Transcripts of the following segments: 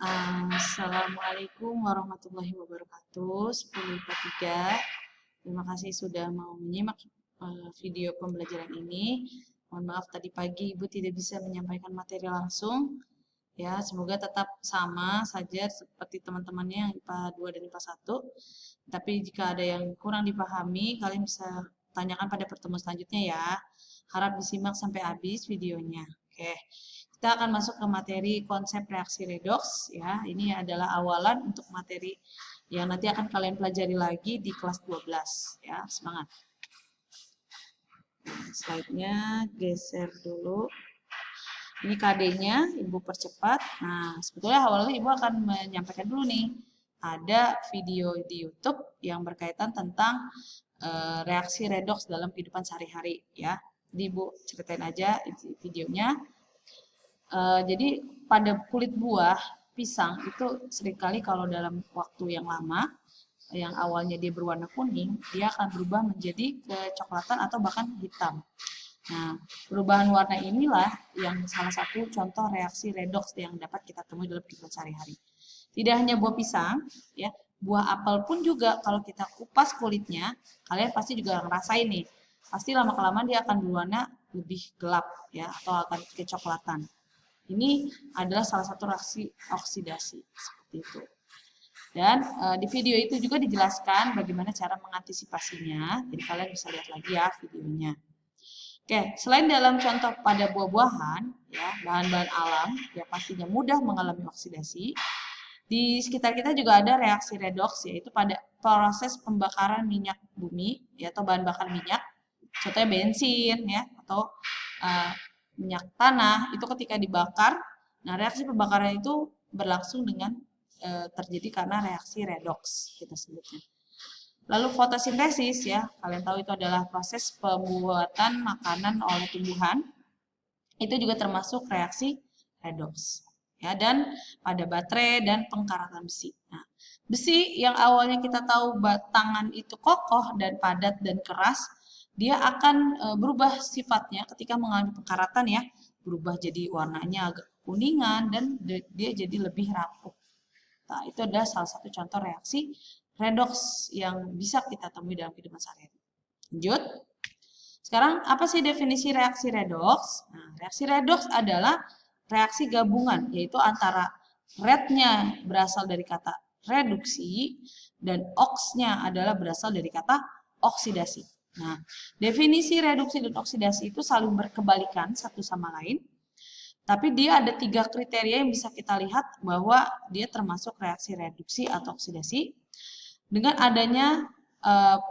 Assalamualaikum warahmatullahi wabarakatuh. 10 IPA 3. Terima kasih sudah mau menyimak video pembelajaran ini. Mohon maaf tadi pagi Ibu tidak bisa menyampaikan materi langsung. Ya, semoga tetap sama saja seperti teman-temannya yang IPA 2 dan IPA 1. Tapi jika ada yang kurang dipahami, kalian bisa tanyakan pada pertemuan selanjutnya ya. Harap disimak sampai habis videonya. Oke. Kita akan masuk ke materi konsep reaksi redoks ya. Ini adalah awalan untuk materi yang nanti akan kalian pelajari lagi di kelas 12 ya. Semangat. Slide-nya geser dulu. Ini KD-nya, Ibu percepat. Nah, sebetulnya awalnya Ibu akan menyampaikan dulu nih. Ada video di YouTube yang berkaitan tentang reaksi redoks dalam kehidupan sehari-hari ya. Jadi Ibu ceritain aja videonya. Jadi pada kulit buah pisang itu seringkali kalau dalam waktu yang lama, yang awalnya dia berwarna kuning, dia akan berubah menjadi kecoklatan atau bahkan hitam. Nah, perubahan warna inilah yang salah satu contoh reaksi redoks yang dapat kita temui dalam kehidupan sehari-hari. Tidak hanya buah pisang, ya, buah apel pun juga kalau kita kupas kulitnya, kalian pasti juga ngerasain nih. Pasti lama-kelamaan dia akan berwarna lebih gelap ya atau akan kecoklatan. Ini adalah salah satu reaksi oksidasi seperti itu. Dan di video itu juga dijelaskan bagaimana cara mengantisipasinya. Jadi kalian bisa lihat lagi ya videonya. Oke, selain dalam contoh pada buah-buahan, ya bahan-bahan alam yang pastinya mudah mengalami oksidasi, di sekitar kita juga ada reaksi redoks, yaitu pada proses pembakaran minyak bumi, ya, atau bahan bakar minyak, contohnya bensin, ya, atau minyak tanah, itu ketika dibakar, nah reaksi pembakaran itu berlangsung dengan terjadi karena reaksi redoks, kita sebutnya. Lalu fotosintesis ya, kalian tahu itu adalah proses pembuatan makanan oleh tumbuhan. Itu juga termasuk reaksi redoks. Ya, dan pada baterai dan pengkaratan besi. Nah, besi yang awalnya kita tahu batangan itu kokoh dan padat dan keras, dia akan berubah sifatnya ketika mengalami pengkaratan ya, berubah jadi warnanya agak kuningan dan dia jadi lebih rapuh. Nah, itu adalah salah satu contoh reaksi redoks yang bisa kita temui dalam kehidupan sehari-hari. Lanjut. Sekarang apa sih definisi reaksi redoks? Nah, reaksi redoks adalah reaksi gabungan, yaitu antara rednya berasal dari kata reduksi dan oksnya adalah berasal dari kata oksidasi. Nah, definisi reduksi dan oksidasi itu saling berkebalikan satu sama lain. Tapi dia ada 3 kriteria yang bisa kita lihat bahwa dia termasuk reaksi reduksi atau oksidasi dengan adanya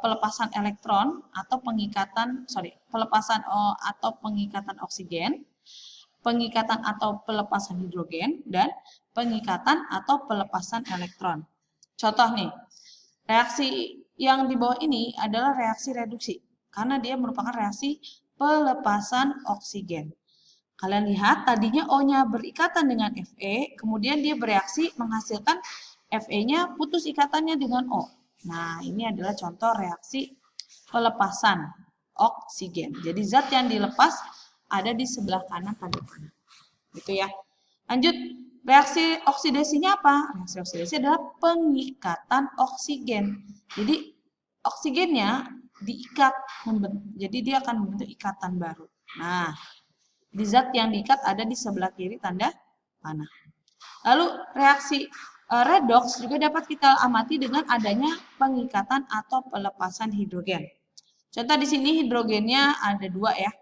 pelepasan elektron atau pelepasan atau pengikatan oksigen, pengikatan atau pelepasan hidrogen, dan pengikatan atau pelepasan elektron. Contoh nih, reaksi yang di bawah ini adalah reaksi reduksi karena dia merupakan reaksi pelepasan oksigen. Kalian lihat tadinya O-nya berikatan dengan Fe, kemudian dia bereaksi menghasilkan Fe-nya putus ikatannya dengan O. Nah, ini adalah contoh reaksi pelepasan oksigen. Jadi zat yang dilepas ada di sebelah kanan pada panah. Gitu ya. Lanjut, reaksi oksidasinya apa? Reaksi oksidasi adalah pengikatan oksigen. Jadi oksigennya diikat, jadi dia akan membentuk ikatan baru. Nah, di zat yang diikat ada di sebelah kiri tanda panah. Lalu reaksi redoks juga dapat kita amati dengan adanya pengikatan atau pelepasan hidrogen. Contoh di sini hidrogennya ada 2 ya.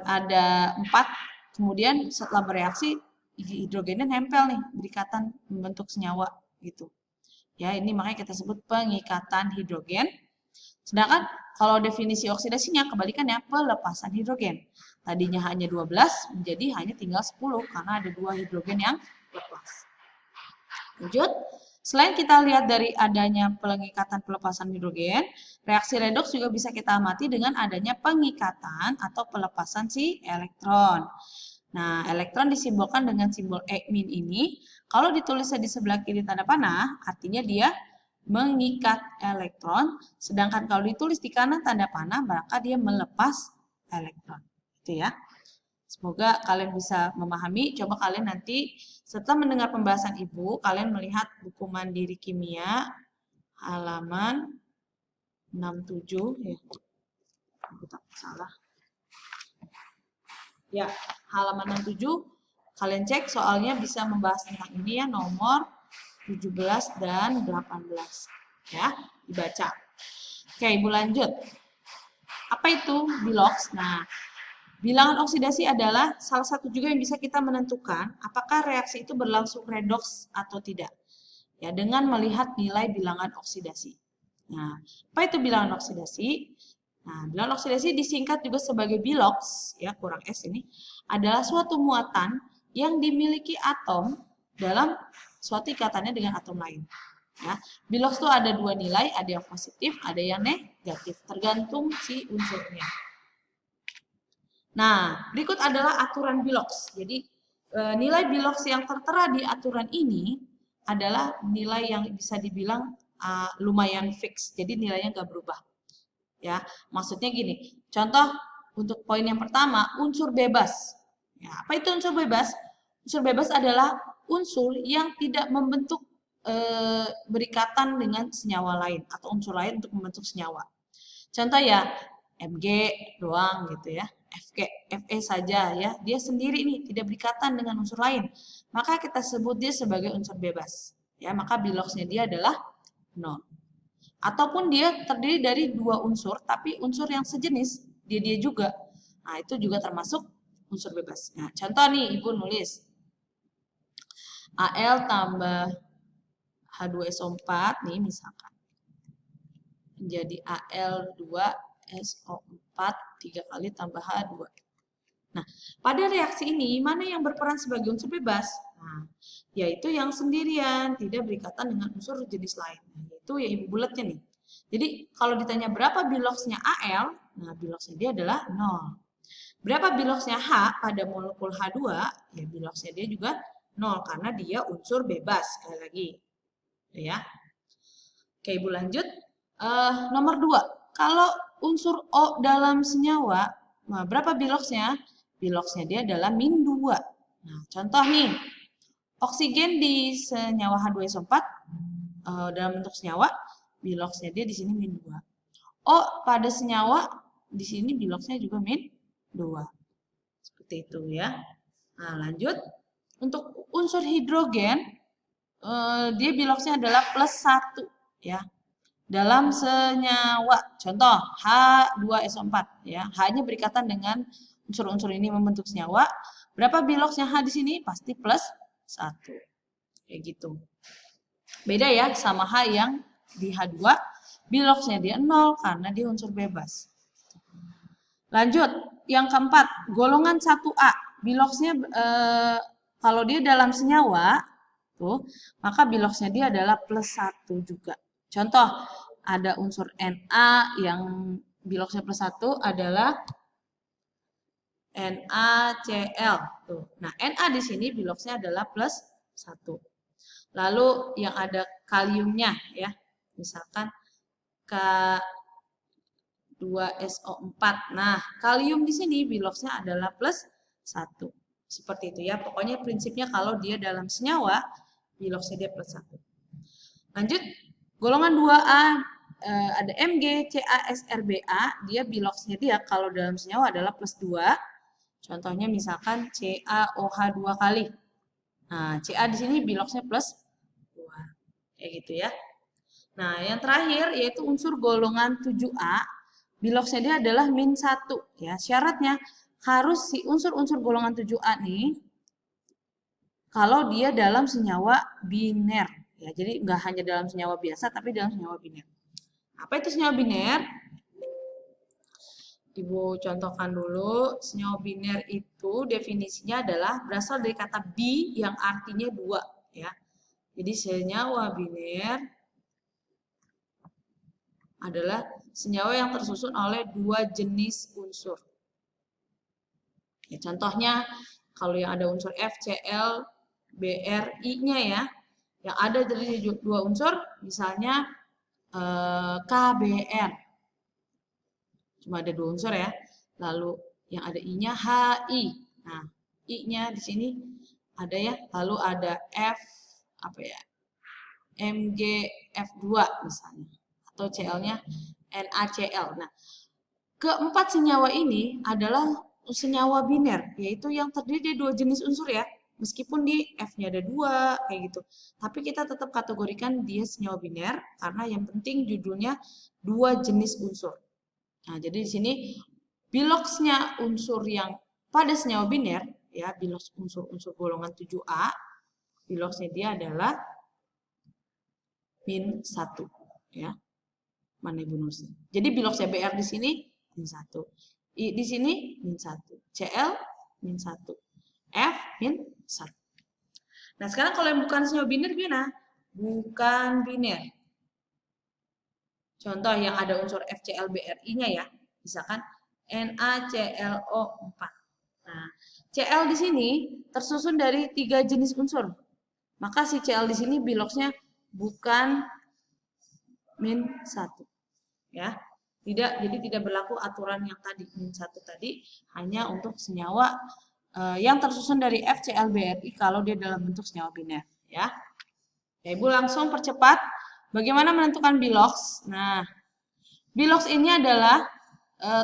Ada 4. Kemudian setelah bereaksi hidrogennya nempel nih, berikatan membentuk senyawa gitu. Ya, ini makanya kita sebut pengikatan hidrogen. Sedangkan kalau definisi oksidasinya kebalikannya pelepasan hidrogen. Tadinya hanya 12 menjadi hanya tinggal 10 karena ada 2 hidrogen yang lepas. Lanjut, selain kita lihat dari adanya pengikatan pelepasan hidrogen, reaksi redoks juga bisa kita amati dengan adanya pengikatan atau pelepasan si elektron. Nah, elektron disimbolkan dengan simbol E- ini. Kalau ditulisnya di sebelah kiri tanda panah, artinya dia mengikat elektron, sedangkan kalau ditulis di kanan tanda panah, maka dia melepas elektron. Itu ya. Semoga kalian bisa memahami. Coba kalian nanti setelah mendengar pembahasan Ibu, kalian melihat buku Mandiri Kimia halaman 67 ya. Aku tak salah. Ya, halaman 67 kalian cek soalnya bisa membahas tentang ini ya, nomor 17 dan 18. Ya, dibaca. Oke, Ibu lanjut. Apa itu bilox? Nah, bilangan oksidasi adalah salah satu juga yang bisa kita menentukan apakah reaksi itu berlangsung redoks atau tidak. Ya, dengan melihat nilai bilangan oksidasi. Nah, apa itu bilangan oksidasi? Nah, bilangan oksidasi disingkat juga sebagai bilox, ya kurang S ini, adalah suatu muatan yang dimiliki atom dalam suatu ikatannya dengan atom lain. Ya, bilox itu ada dua nilai, ada yang positif, ada yang negatif, tergantung si unsurnya. Nah, berikut adalah aturan bilox. Jadi, nilai bilox yang tertera di aturan ini adalah nilai yang bisa dibilang lumayan fix. Jadi, nilainya nggak berubah. Ya, maksudnya gini. Contoh untuk poin yang pertama, unsur bebas. Ya, apa itu unsur bebas? Unsur bebas adalah unsur yang tidak membentuk berikatan dengan senyawa lain atau unsur lain untuk membentuk senyawa. Contoh ya, Mg doang gitu ya. Fe saja ya, dia sendiri nih tidak berikatan dengan unsur lain. Maka kita sebut dia sebagai unsur bebas. Ya, maka biloxnya dia adalah 0. Ataupun dia terdiri dari dua unsur, tapi unsur yang sejenis, dia juga. Nah, itu juga termasuk unsur bebas. Nah, contoh nih, Ibu nulis Al tambah H2SO4 nih misalkan. Menjadi Al2SO4 3 kali tambah H2. Nah, pada reaksi ini, mana yang berperan sebagai unsur bebas? Nah, yaitu yang sendirian, tidak berikatan dengan unsur jenis lain. Nah, itu ya Ibu bulatnya nih. Jadi, kalau ditanya berapa biloxnya Al, nah biloxnya dia adalah 0. Berapa biloxnya H pada molekul H2, ya biloxnya dia juga 0, karena dia unsur bebas, sekali lagi. Ya. Oke, Ibu lanjut. Nomor 2, kalau unsur O dalam senyawa, nah berapa biloxnya? Biloxnya dia adalah -2. Nah, contoh nih, oksigen di senyawa H2SO4 dalam bentuk senyawa, biloxnya dia di sini -2. O pada senyawa, di sini biloxnya juga -2. Seperti itu ya. Nah, lanjut. Untuk unsur hidrogen, dia biloxnya adalah +1 ya. Dalam senyawa, contoh H2SO4 ya. H-nya berikatan dengan unsur-unsur ini membentuk senyawa. Berapa biloxnya H di sini? Pasti +1. Kayak gitu. Beda ya sama H yang di H2, biloxnya dia 0 karena dia unsur bebas. Lanjut, yang keempat, golongan 1A. Biloxnya kalau dia dalam senyawa, tuh, maka biloxnya dia adalah +1 juga. Contoh, ada unsur Na yang biloxnya +1 adalah NaCl. Tuh. Nah, Na di sini biloxnya adalah +1. Lalu yang ada kaliumnya ya. Misalkan K2SO4. Nah, kalium di sini biloxnya adalah +1. Seperti itu ya. Pokoknya prinsipnya kalau dia dalam senyawa, biloxnya dia +1. Lanjut, golongan 2A ada Mg, CaSRBA, dia biloxnya dia kalau dalam senyawa adalah +2. Contohnya misalkan CaOH 2 kali. Nah, Ca di sini biloxnya +2. Kayak gitu ya. Nah, yang terakhir yaitu unsur golongan 7A, biloxnya dia adalah -1 ya. Syaratnya harus si unsur-unsur golongan 7A nih kalau dia dalam senyawa biner ya. Jadi nggak hanya dalam senyawa biasa tapi dalam senyawa biner. Apa itu senyawa biner? Ibu contohkan dulu, senyawa biner itu definisinya adalah berasal dari kata bi yang artinya 2 ya. Jadi senyawa biner adalah senyawa yang tersusun oleh 2 jenis unsur. Ya, contohnya kalau yang ada unsur FCl, BRI-nya ya, yang ada dari 2 unsur, misalnya KBr. Cuma ada 2 unsur ya. Lalu yang ada I-nya HI. Nah, I-nya di sini ada ya, lalu ada F, apa ya, MgF2 misalnya, atau Cl-nya NaCl. Nah, keempat senyawa ini adalah senyawa biner, yaitu yang terdiri dari dua jenis unsur ya. Meskipun di F-nya ada dua, kayak gitu. Tapi kita tetap kategorikan dia senyawa biner, karena yang penting judulnya dua jenis unsur. Nah, jadi di sini biloxnya unsur yang pada senyawa biner, ya, bilox unsur-unsur golongan 7A, biloxnya dia adalah min 1, ya. Mana Ibu Nursi? Jadi biloxnya BR di sini min 1. I di sini min 1. Cl min 1. F min 1. Nah, sekarang kalau yang bukan senyawa biner gimana? Bukan biner. Contoh yang ada unsur FClBrI-nya ya. Misalkan NaClO4. Nah, Cl di sini tersusun dari 3 jenis unsur. Maka si Cl di sini biloxnya bukan min 1. Ya. Jadi tidak berlaku aturan yang tadi min 1 tadi, hanya untuk senyawa yang tersusun dari FClBrI kalau dia dalam bentuk senyawa biner, ya. Ya, Ibu langsung percepat bagaimana menentukan bilox. Nah, bilox ini adalah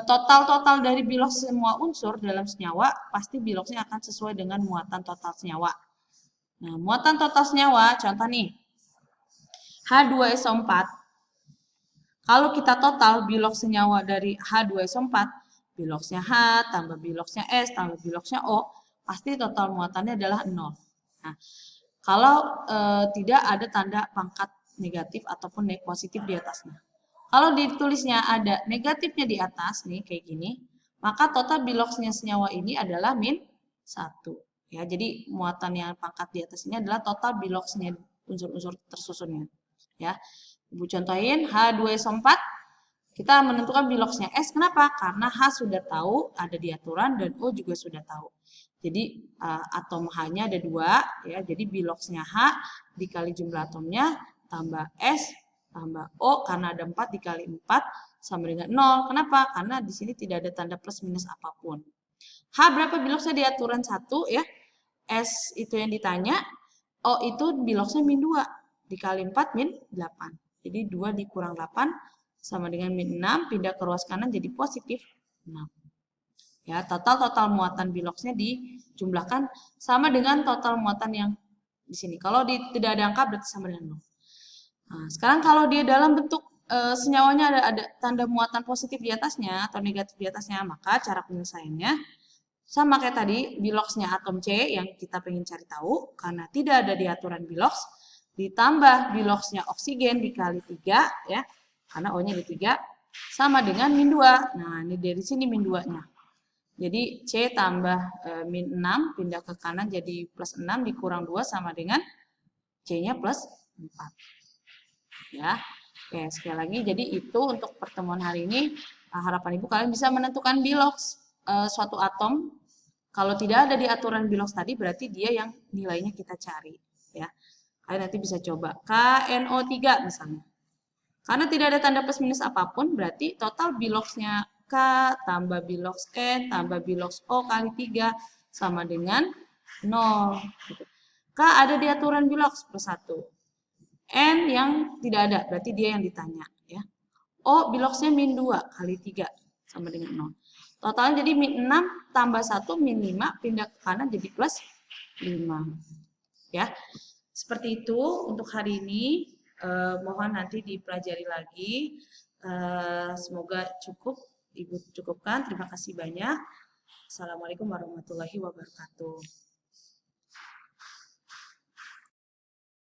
total dari bilox semua unsur dalam senyawa, pasti biloxnya akan sesuai dengan muatan total senyawa. Nah, muatan total senyawa, contoh nih, H2SO4. Kalau kita total bilox senyawa dari H2SO4, biloxnya H, tambah biloxnya S, tambah biloxnya O, pasti total muatannya adalah 0. Nah, kalau tidak ada tanda pangkat negatif ataupun positif di atasnya. Kalau ditulisnya ada negatifnya di atas nih kayak gini, maka total biloxnya senyawa ini adalah min 1. Ya, jadi muatan yang pangkat di atas ini adalah total biloxnya unsur-unsur tersusunnya. Ya, Ibu contohin H2SO4, kita menentukan biloxnya S. Kenapa? Karena H sudah tahu ada di aturan dan O juga sudah tahu. Jadi atom H-nya ada 2, ya. Jadi biloxnya H dikali jumlah atomnya tambah S tambah O, karena ada 4 dikali 4 sama dengan 0. Kenapa? Karena di sini tidak ada tanda plus minus apapun. H berapa biloxnya di aturan 1 ya? S itu yang ditanya. O itu biloxnya min 2 dikali 4 min 8. Jadi 2 dikurang 8 sama dengan min 6, pindah ke ruas kanan jadi positif 6. Ya, total muatan biloxnya dijumlahkan sama dengan total muatan yang di sini. Kalau tidak ada angka berarti sama dengan 0. Nah, sekarang kalau dia dalam bentuk senyawanya ada tanda muatan positif di atasnya atau negatif di atasnya, maka cara penyelesaiannya sama kayak tadi, biloxnya atom C yang kita pengen cari tahu, karena tidak ada di aturan bilox, ditambah biloxnya oksigen dikali 3, ya, karena O-nya di 3, sama dengan min 2. Nah, ini dari sini min 2-nya. Jadi C tambah min 6, pindah ke kanan jadi plus 6, dikurang 2 sama dengan C-nya plus 4. Ya, oke, sekali lagi, jadi itu untuk pertemuan hari ini. Harapan Ibu kalian bisa menentukan bilox suatu atom. Kalau tidak ada di aturan bilox tadi, berarti dia yang nilainya kita cari. Ya, kalian nanti bisa coba KNO3 misalnya. Karena tidak ada tanda plus minus apapun, berarti total biloxnya K tambah bilox N tambah bilox O kali 3 sama dengan 0. K ada di aturan bilox plus 1. N yang tidak ada, berarti dia yang ditanya. Ya. O biloxnya min 2 kali 3 sama dengan 0. Totalnya jadi min 6 tambah 1 min 5, pindah ke kanan jadi plus 5. Ya, seperti itu untuk hari ini. Mohon nanti dipelajari lagi. Semoga cukup, Ibu cukupkan. Terima kasih banyak. Assalamualaikum warahmatullahi wabarakatuh.